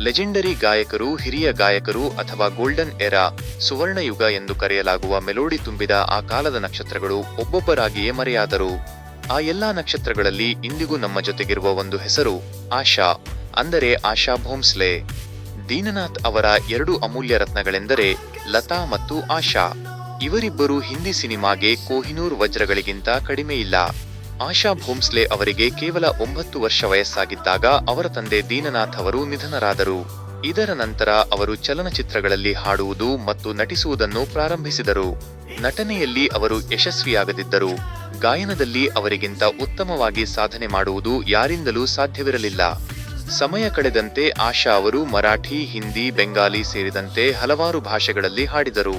Legendary ಗಾಯಕರು, ಹಿರಿಯ ಗಾಯಕರು ಅಥವಾ ಗೋಲ್ಡನ್ ಎರಾ, ಸುವರ್ಣಯುಗ ಎಂದು ಕರೆಯಲಾಗುವ ಮೆಲೋಡಿ ತುಂಬಿದ ಆ ಕಾಲದ ನಕ್ಷತ್ರಗಳು ಒಬ್ಬೊಬ್ಬರಾಗಿಯೇ ಮರೆಯಾದರು. ಆ ಎಲ್ಲಾ ನಕ್ಷತ್ರಗಳಲ್ಲಿ ಇಂದಿಗೂ ನಮ್ಮ ಜೊತೆಗಿರುವ ಒಂದು ಹೆಸರು ಆಶಾ, ಅಂದರೆ ಆಶಾ ಭೋಂಸ್ಲೆ. ದೀನನಾಥ್ ಅವರ 2 ಅಮೂಲ್ಯ ರತ್ನಗಳೆಂದರೆ ಲತಾ ಮತ್ತು ಆಶಾ. ಇವರಿಬ್ಬರು ಹಿಂದಿ ಸಿನಿಮಾಗೆ ಕೊಹಿನೂರ್ ವಜ್ರಗಳಿಗಿಂತ ಕಡಿಮೆಯಿಲ್ಲ. ಆಶಾ ಭೋಂಸ್ಲೆ ಅವರಿಗೆ ಕೇವಲ 9 ವರ್ಷ ವಯಸ್ಸಾಗಿದ್ದಾಗ ಅವರ ತಂದೆ ದೀನನಾಥ್ ಅವರು ನಿಧನರಾದರು. ಇದರ ನಂತರ ಅವರು ಚಲನಚಿತ್ರಗಳಲ್ಲಿ ಹಾಡುವುದು ಮತ್ತು ನಟಿಸುವುದನ್ನು ಪ್ರಾರಂಭಿಸಿದರು. ನಟನೆಯಲ್ಲಿ ಅವರು ಯಶಸ್ವಿಯಾಗದಿದ್ದರು. ಗಾಯನದಲ್ಲಿ ಅವರಿಗಿಂತ ಉತ್ತಮವಾಗಿ ಸಾಧನೆ ಮಾಡುವುದು ಯಾರಿಂದಲೂ ಸಾಧ್ಯವಿರಲಿಲ್ಲ. ಸಮಯ ಕಳೆದಂತೆ ಆಶಾ ಅವರು ಮರಾಠಿ, ಹಿಂದಿ, ಬೆಂಗಾಲಿ ಸೇರಿದಂತೆ ಹಲವಾರು ಭಾಷೆಗಳಲ್ಲಿ ಹಾಡಿದರು.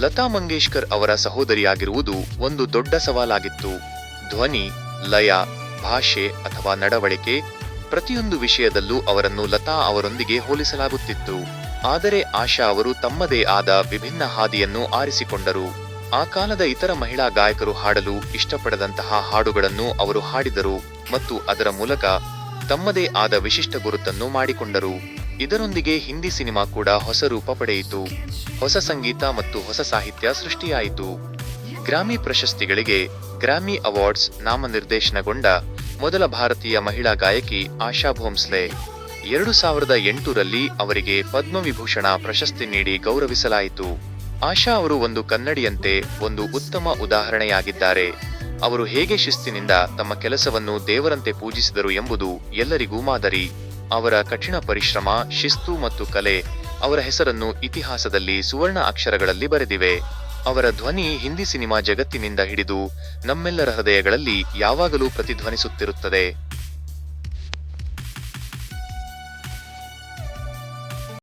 ಲತಾ ಮಂಗೇಶ್ಕರ್ ಅವರ ಸಹೋದರಿಯಾಗಿರುವುದು ಒಂದು ದೊಡ್ಡ ಸವಾಲಾಗಿತ್ತು. ಧ್ವನಿ, ಲಯ, ಭಾಷೆ ಅಥವಾ ನಡವಳಿಕೆ ಪ್ರತಿಯೊಂದು ವಿಷಯದಲ್ಲೂ ಅವರನ್ನು ಲತಾ ಅವರೊಂದಿಗೆ ಹೋಲಿಸಲಾಗುತ್ತಿತ್ತು. ಆದರೆ ಆಶಾ ಅವರು ತಮ್ಮದೇ ಆದ ವಿಭಿನ್ನ ಹಾದಿಯನ್ನು ಆರಿಸಿಕೊಂಡರು. ಆ ಕಾಲದ ಇತರ ಮಹಿಳಾ ಗಾಯಕರು ಹಾಡಲು ಇಷ್ಟಪಡದಂತಹ ಹಾಡುಗಳನ್ನು ಅವರು ಹಾಡಿದರು ಮತ್ತು ಅದರ ಮೂಲಕ ತಮ್ಮದೇ ಆದ ವಿಶಿಷ್ಟ ಗುರುತನ್ನು ಮಾಡಿಕೊಂಡರು. ಇದರೊಂದಿಗೆ ಹಿಂದಿ ಸಿನಿಮಾ ಕೂಡ ಹೊಸ ರೂಪ ಪಡೆಯಿತು. ಹೊಸ ಸಂಗೀತ ಮತ್ತು ಹೊಸ ಸಾಹಿತ್ಯ ಸೃಷ್ಟಿಯಾಯಿತು. ಗ್ರಾಮಿ ಪ್ರಶಸ್ತಿಗಳಿಗೆ ಗ್ರಾಮಿ ಅವಾರ್ಡ್ಸ್ ನಾಮನಿರ್ದೇಶನಗೊಂಡ ಮೊದಲ ಭಾರತೀಯ ಮಹಿಳಾ ಗಾಯಕಿ ಆಶಾ ಭೋಂಸ್ಲೆ. 2008ರಲ್ಲಿ ಅವರಿಗೆ ಪದ್ಮವಿಭೂಷಣ ಪ್ರಶಸ್ತಿ ನೀಡಿ ಗೌರವಿಸಲಾಯಿತು. ಆಶಾ ಅವರು ಒಂದು ಕನ್ನಡಿಯಂತೆ ಒಂದು ಉತ್ತಮ ಉದಾಹರಣೆಯಾಗಿದ್ದಾರೆ. ಅವರು ಹೇಗೆ ಶಿಸ್ತಿನಿಂದ ತಮ್ಮ ಕೆಲಸವನ್ನು ದೇವರಂತೆ ಪೂಜಿಸಿದರು ಎಂಬುದು ಎಲ್ಲರಿಗೂ ಮಾದರಿ. ಅವರ ಕಠಿಣ ಪರಿಶ್ರಮ, ಶಿಸ್ತು ಮತ್ತು ಕಲೆ ಅವರ ಹೆಸರನ್ನು ಇತಿಹಾಸದಲ್ಲಿ ಸುವರ್ಣ ಅಕ್ಷರಗಳಲ್ಲಿ ಬರೆದಿವೆ. ಅವರ ಧ್ವನಿ ಹಿಂದಿ ಸಿನಿಮಾ ಜಗತ್ತಿನಿಂದ ಹಿಡಿದು ನಮ್ಮೆಲ್ಲರ ಹೃದಯಗಳಲ್ಲಿ ಯಾವಾಗಲೂ ಪ್ರತಿಧ್ವನಿಸುತ್ತಿರುತ್ತದೆ.